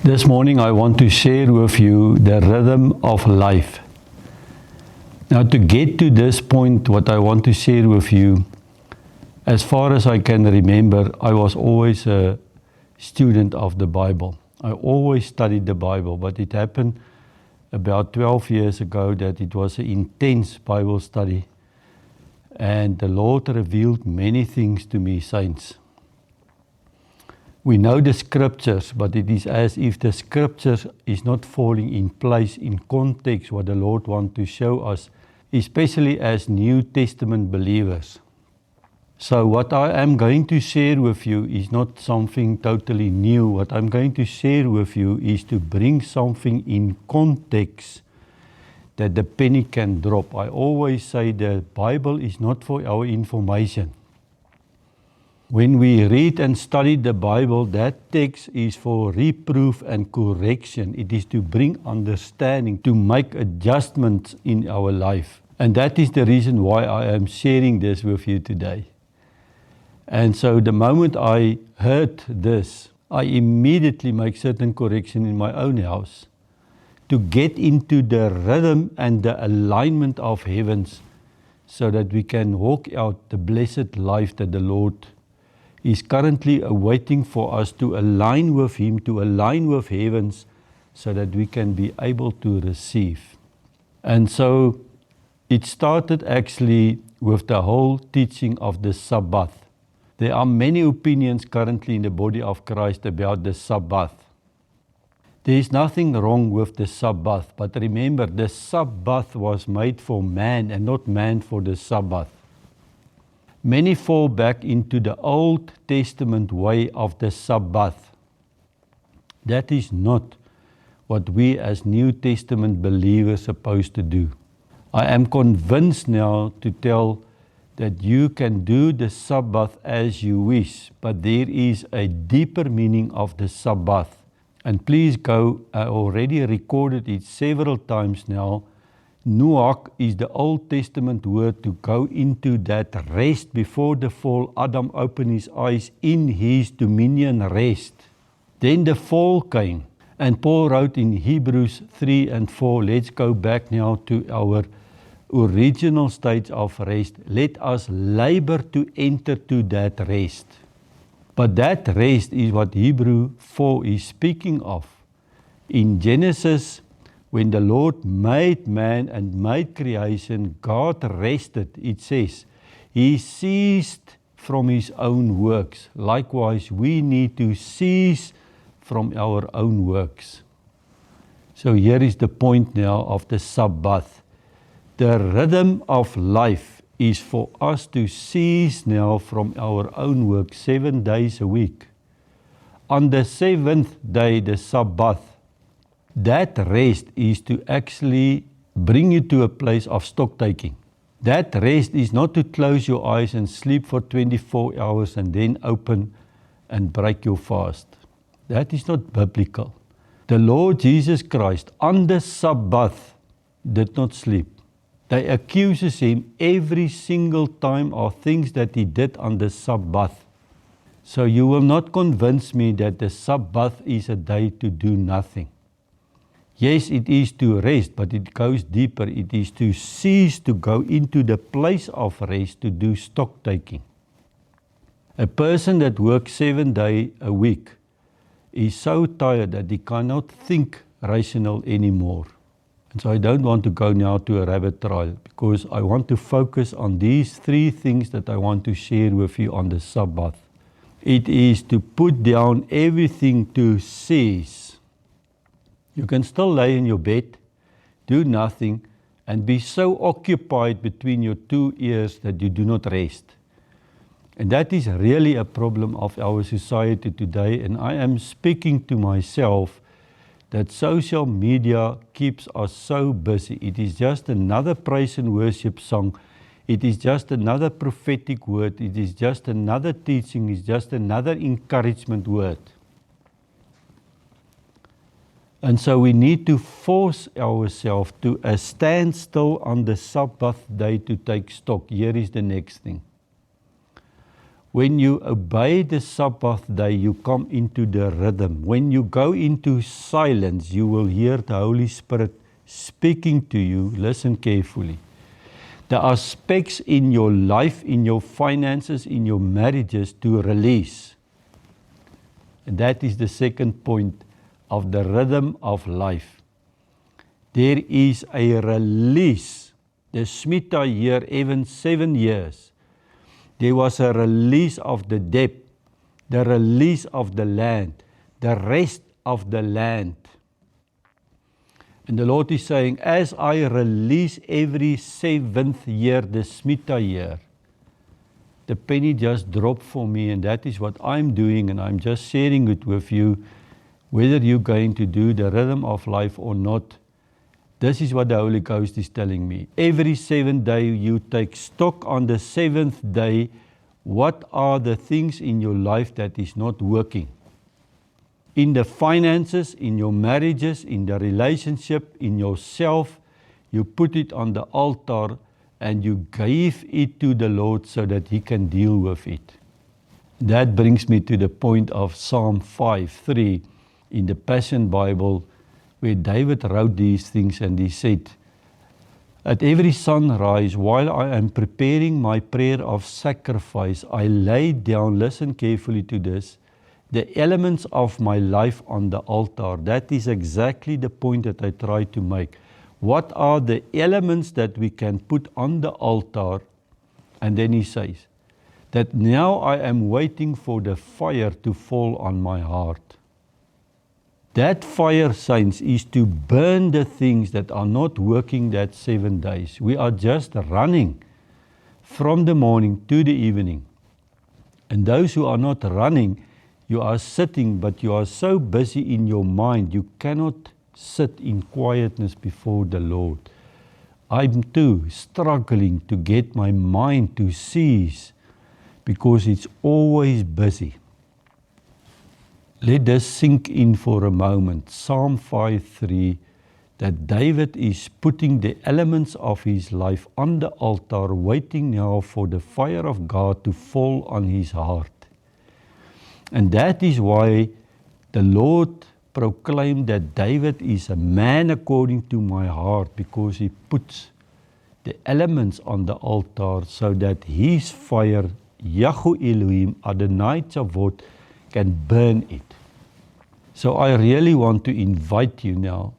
This morning I want to share with you the rhythm of life. Now, to get to this point, what I want to share with you, as far as I can remember, I was always a student of the Bible. I always studied the Bible, but it happened about 12 years ago that it was an intense Bible study, and the Lord revealed many things to me, saints. We know the scriptures, but it is as if the scriptures is not falling in place, in context, what the Lord wants to show us, especially as New Testament believers. So what I am going to share with you is not something totally new. What I'm going to share with you is to bring something in context that the penny can drop. I always say the Bible is not for our information. When we read and study the Bible, that text is for reproof and correction. It is to bring understanding, to make adjustments in our life. And that is the reason why I am sharing this with you today. And so the moment I heard this, I immediately make certain correction in my own house to get into the rhythm and the alignment of heavens so that we can walk out the blessed life that the Lord is currently awaiting for us to align with Him, to align with heavens, so that we can be able to receive. And so it started actually with the whole teaching of the Sabbath. There are many opinions currently in the body of Christ about the Sabbath. There is nothing wrong with the Sabbath, but remember, the Sabbath was made for man and not man for the Sabbath. Many fall back into the Old Testament way of the Sabbath. That is not what we as New Testament believers are supposed to do. I am convinced now to tell that you can do the Sabbath as you wish, but there is a deeper meaning of the Sabbath. And please go, I already recorded it several times now. Noach is the Old Testament word to go into that rest before the fall. Adam opened his eyes in his dominion rest. Then the fall came, and Paul wrote in Hebrews 3 and 4, let's go back now to our original state of rest. Let us labor to enter to that rest. But that rest is what Hebrew 4 is speaking of. In Genesis, when the Lord made man and made creation, God rested, it says. He ceased from His own works. Likewise, we need to cease from our own works. So here is the point now of the Sabbath. The rhythm of life is for us to cease now from our own work 7 days a week. On the 7th day, the Sabbath, that rest is to actually bring you to a place of stock taking. That rest is not to close your eyes and sleep for 24 hours and then open and break your fast. That is not biblical. The Lord Jesus Christ on the Sabbath did not sleep. They accuse Him every single time of things that He did on the Sabbath. So you will not convince me that the Sabbath is a day to do nothing. Yes, it is to rest, but it goes deeper. It is to cease to go into the place of rest to do stock taking. A person that works 7 days a week is so tired that he cannot think rational anymore. And so I don't want to go now to a rabbit trail because I want to focus on these 3 things that I want to share with you on the Sabbath. It is to put down everything to cease. You can still lay in your bed, do nothing, and be so occupied between your 2 ears that you do not rest. And that is really a problem of our society today. And I am speaking to myself that social media keeps us so busy. It is just another praise and worship song. It is just another prophetic word. It is just another teaching. It's just another encouragement word. And so we need to force ourselves to a standstill on the Sabbath day to take stock. Here is the next thing. When you obey the Sabbath day, you come into the rhythm. When you go into silence, you will hear the Holy Spirit speaking to you. Listen carefully. There are aspects in your life, in your finances, in your marriages to release. And that is the second point of the rhythm of life. There is a release. The Shemitah year, even 7 years, there was a release of the debt, the release of the land, the rest of the land. And the Lord is saying, as I release every 7th year, the Shemitah year, the penny just dropped for me, and that is what I'm doing, and I'm just sharing it with you, whether you're going to do the rhythm of life or not. This is what the Holy Ghost is telling me. Every 7th day you take stock on the 7th day. What are the things in your life that is not working? In the finances, in your marriages, in the relationship, in yourself, you put it on the altar and you give it to the Lord so that He can deal with it. That brings me to the point of Psalm 5:3 in the Passion Bible, where David wrote these things, and he said, at every sunrise, while I am preparing my prayer of sacrifice, I lay down, listen carefully to this, the elements of my life on the altar. That is exactly the point that I try to make. What are the elements that we can put on the altar? And then he says, that now I am waiting for the fire to fall on my heart. That fire, saints, is to burn the things that are not working that 7 days. We are just running from the morning to the evening. And those who are not running, you are sitting, but you are so busy in your mind, you cannot sit in quietness before the Lord. I'm too struggling to get my mind to cease because it's always busy. Let us sink in for a moment. Psalm 5:3, that David is putting the elements of his life on the altar, waiting now for the fire of God to fall on his heart. And that is why the Lord proclaimed that David is a man according to my heart, because he puts the elements on the altar so that his fire, Yahu Elohim, Adonai Tzavot, can burn it. So I really want to invite you now,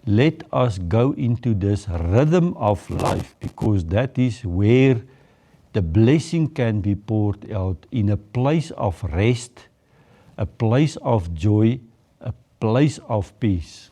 let us go into this rhythm of life, because that is where the blessing can be poured out, in a place of rest, a place of joy, a place of peace.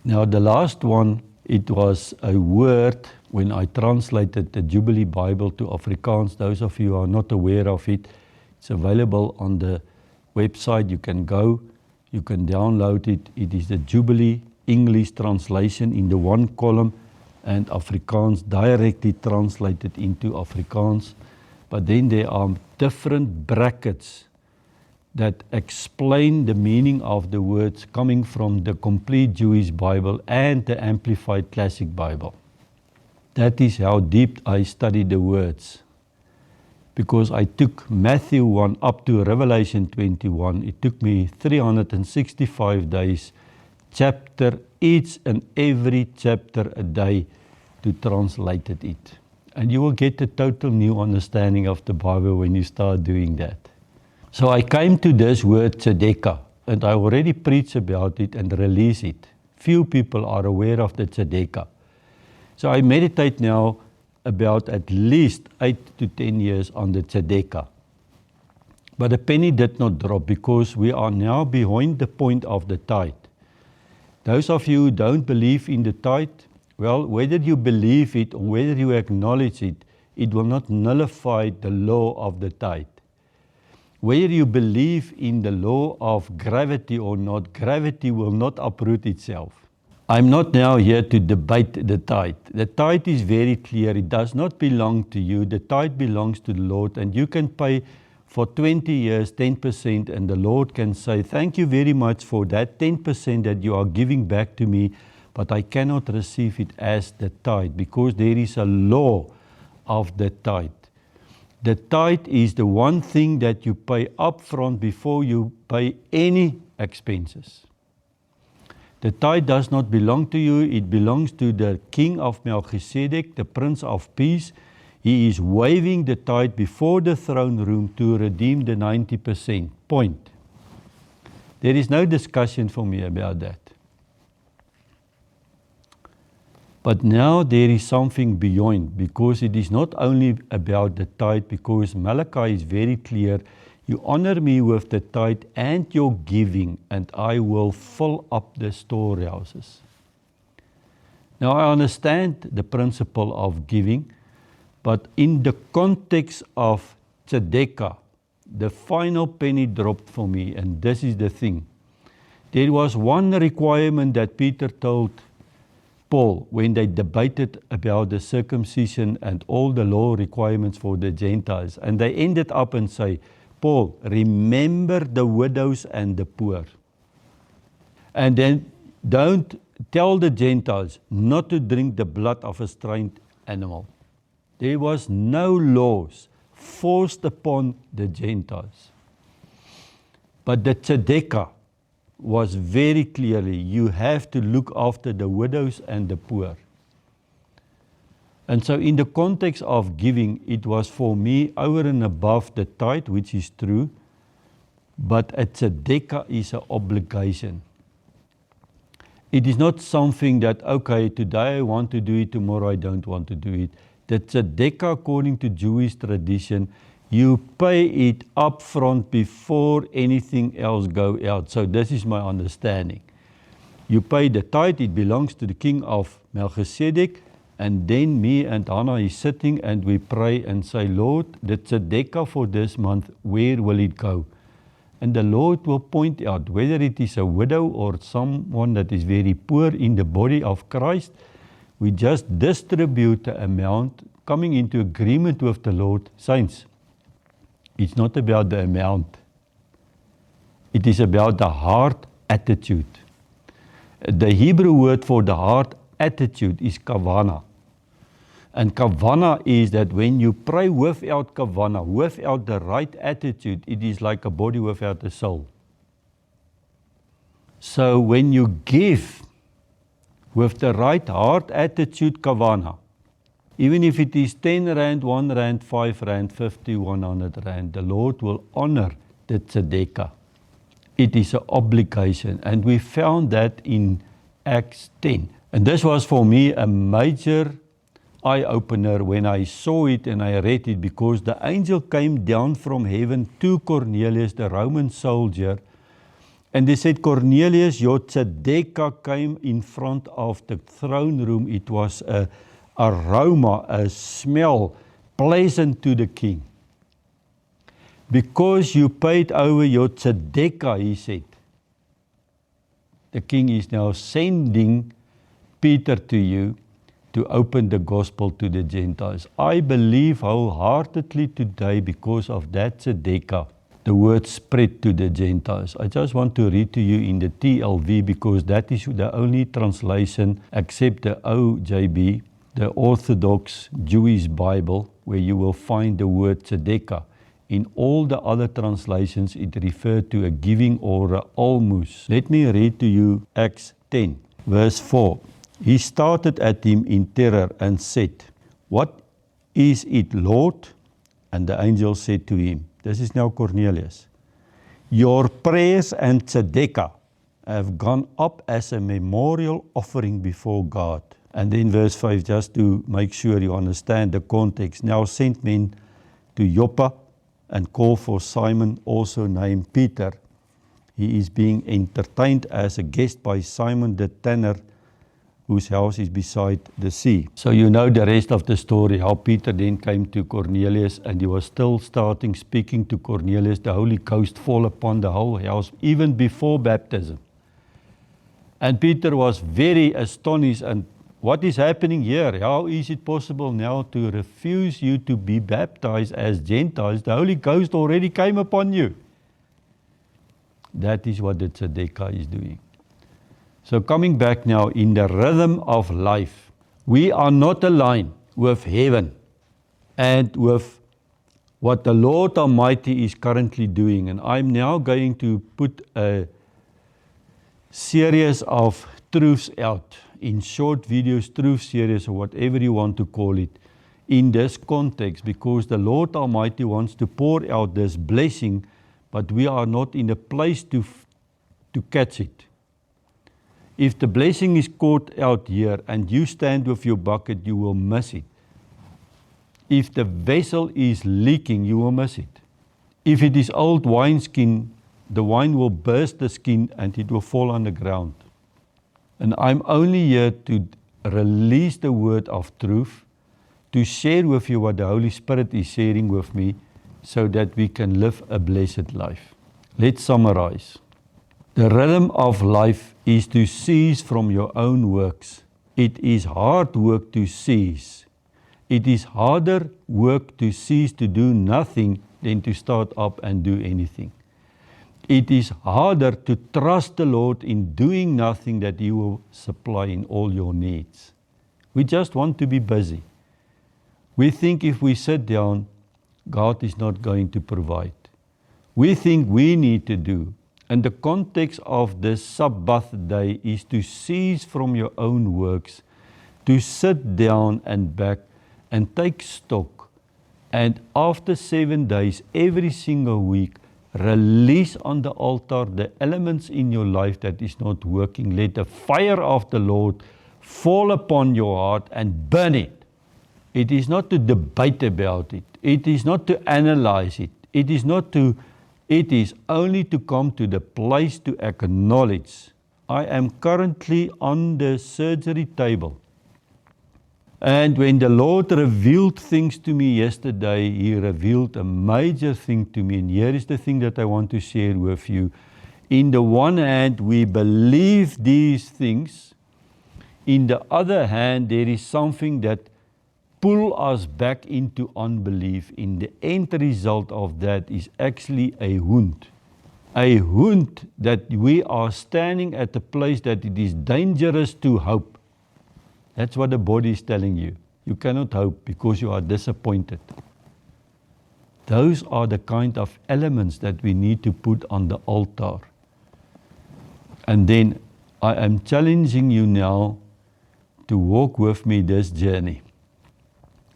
Now the last one, it was a word when I translated the Jubilee Bible to Afrikaans. Those of you who are not aware of it, it's available on the website. You can go, you can download it. It is the Jubilee English translation in the one column, and Afrikaans directly translated into Afrikaans. But then there are different brackets that explain the meaning of the words coming from the Complete Jewish Bible and the Amplified Classic Bible. That is how deep I studied the words. Because I took Matthew 1 up to Revelation 21. It took me 365 days, each and every chapter a day, to translate it. And you will get a total new understanding of the Bible when you start doing that. So I came to this word tzedekah, and I already preached about it and released it. Few people are aware of the tzedekah. So I meditate now about at least 8 to 10 years on the tzedekah. But the penny did not drop, because we are now behind the point of the tithe. Those of you who don't believe in the tithe, well, whether you believe it or whether you acknowledge it, it will not nullify the law of the tithe. Whether you believe in the law of gravity or not, gravity will not uproot itself. I'm not now here to debate the tithe. The tithe is very clear. It does not belong to you. The tithe belongs to the Lord, and you can pay for 20 years 10%, and the Lord can say, thank you very much for that 10% that you are giving back to me, but I cannot receive it as the tithe, because there is a law of the tithe. The tithe is the one thing that you pay up front before you pay any expenses. The tithe does not belong to you, it belongs to the king of Melchizedek, the Prince of Peace. He is waiving the tithe before the throne room to redeem the 90%. Point. There is no discussion for me about that. But now there is something beyond, because it is not only about the tithe, because Malachi is very clear, you honor me with the tithe and your giving, and I will fill up the storehouses. Now I understand the principle of giving, but in the context of tzedekah, the final penny dropped for me, and this is the thing. There was one requirement that Peter told Paul when they debated about the circumcision and all the law requirements for the Gentiles, and they ended up and say, Paul, remember the widows and the poor. And then don't tell the Gentiles not to drink the blood of a strange animal. There was no laws forced upon the Gentiles. But the tzedekah was very clearly, you have to look after the widows and the poor. And so in the context of giving, it was for me over and above the tithe, which is true, but a tzedekah is an obligation. It is not something that, okay, today I want to do it, tomorrow I don't want to do it. The tzedekah, according to Jewish tradition, you pay it up front before anything else go out. So this is my understanding. You pay the tithe, it belongs to the king of Melchizedek, and then me and Hannah is sitting and we pray and say, Lord, the tzedekah for this month, where will it go? And the Lord will point out whether it is a widow or someone that is very poor in the body of Christ. We just distribute the amount, coming into agreement with the Lord. Saints, it's not about the amount. It is about the heart attitude. The Hebrew word for the heart attitude is kavana. And kavana is that when you pray without kavana, without the right attitude, it is like a body without a soul. So when you give with the right heart attitude, kavana, even if it is 10 rand, 1 rand, 5 rand, 50, 100 rand, the Lord will honor the tzedekah. It is an obligation, and we found that in Acts 10. And this was for me a major eye-opener when I saw it and I read it, because the angel came down from heaven to Cornelius, the Roman soldier, and they said, Cornelius, your tzedekah came in front of the throne room. It was an aroma, a smell, pleasant to the king. Because you paid over your tzedekah, he said, the king is now sending Peter to you to open the gospel to the Gentiles. I believe wholeheartedly today, because of that tzedekah, the word spread to the Gentiles. I just want to read to you in the TLV, because that is the only translation except the OJB, the Orthodox Jewish Bible, where you will find the word tzedekah. In all the other translations, it referred to a giving or an alms. Let me read to you Acts 10, verse 4. He started at him in terror and said, What is it, Lord? And the angel said to him, this is now Cornelius, your prayers and tzedekah have gone up as a memorial offering before God. And then verse 5, just to make sure you understand the context. Now send men to Joppa and call for Simon, also named Peter. He is being entertained as a guest by Simon the tanner, whose house is beside the sea. So you know the rest of the story, how Peter then came to Cornelius, and he was still speaking to Cornelius. The Holy Ghost fall upon the whole house, even before baptism. And Peter was very astonished, and what is happening here? How is it possible now to refuse you to be baptized as Gentiles? The Holy Ghost already came upon you. That is what the tzedekah is doing. So coming back now in the rhythm of life, we are not aligned with heaven and with what the Lord Almighty is currently doing. And I'm now going to put a series of truths out, in short videos, truth series, or whatever you want to call it, in this context, because the Lord Almighty wants to pour out this blessing, but we are not in a place to catch it. If the blessing is caught out here and you stand with your bucket, you will miss it. If the vessel is leaking, you will miss it. If it is old wineskin, the wine will burst the skin and it will fall on the ground. And I'm only here to release the word of truth, to share with you what the Holy Spirit is sharing with me, so that we can live a blessed life. Let's summarize. The rhythm of life is to cease from your own works. It is hard work to cease. It is harder work to cease to do nothing than to start up and do anything. It is harder to trust the Lord in doing nothing, that He will supply in all your needs. We just want to be busy. We think if we sit down, God is not going to provide. We think we need to do. And the context of this Sabbath day is to cease from your own works, to sit down and back and take stock. And after 7 days, every single week, release on the altar the elements in your life that is not working. Let the fire of the Lord fall upon your heart and burn it. It is not to debate about it. It is not to analyze it. It is only to come to the place to acknowledge, I am currently on the surgery table. And when the Lord revealed things to me yesterday, He revealed a major thing to me. And here is the thing that I want to share with you. In the one hand, we believe these things. In the other hand, there is something that pulls us back into unbelief. In the end result of that is actually a wound. A wound that we are standing at a place that it is dangerous to hope. That's what the body is telling you. You cannot hope because you are disappointed. Those are the kind of elements that we need to put on the altar. And then I am challenging you now to walk with me this journey.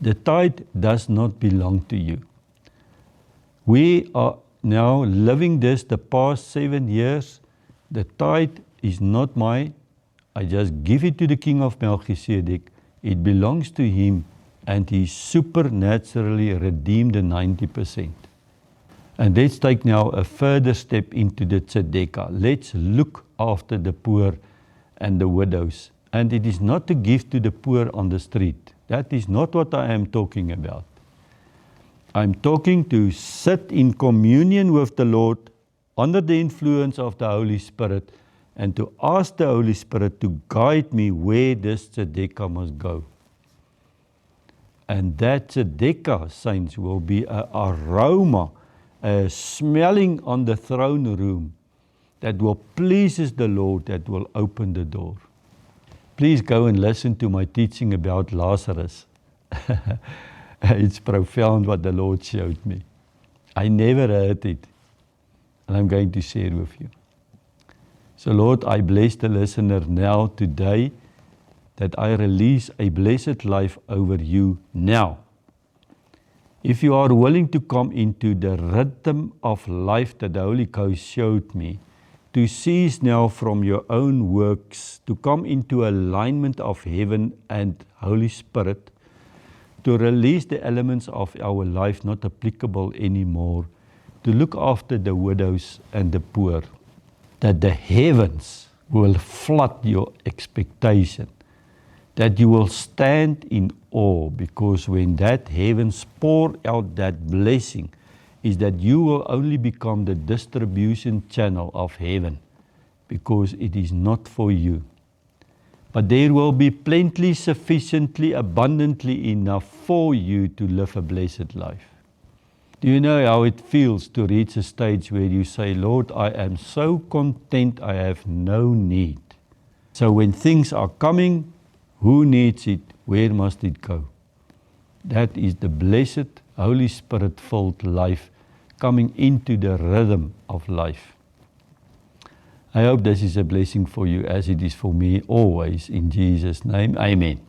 The tithe does not belong to you. We are now living this the past 7 years. The tithe is not mine. I just give it to the King of Melchizedek. It belongs to him, and he supernaturally redeemed the 90%. And let's take now a further step into the tzedekah. Let's look after the poor and the widows. And it is not to give to the poor on the street. That is not what I am talking about. I'm talking to sit in communion with the Lord under the influence of the Holy Spirit, and to ask the Holy Spirit to guide me where this tzedekah must go. And that tzedekah, saints, will be an aroma, a smelling on the throne room that will pleases the Lord, that will open the door. Please go and listen to my teaching about Lazarus. It's profound what the Lord showed me. I never heard it, and I'm going to share with you. So Lord, I bless the listener now today, that I release a blessed life over you now. If you are willing to come into the rhythm of life that the Holy Ghost showed me, to cease now from your own works, to come into alignment of heaven and Holy Spirit, to release the elements of our life not applicable anymore, to look after the widows and the poor, that the heavens will flood your expectation, that you will stand in awe, because when that heavens pour out that blessing, is that you will only become the distribution channel of heaven, because it is not for you. But there will be plenty, sufficiently, abundantly enough for you to live a blessed life. Do you know how it feels to reach a stage where you say, Lord, I am so content, I have no need. So when things are coming, who needs it? Where must it go? That is the blessed Holy Spirit-filled life, coming into the rhythm of life. I hope this is a blessing for you as it is for me always. In Jesus' name, amen.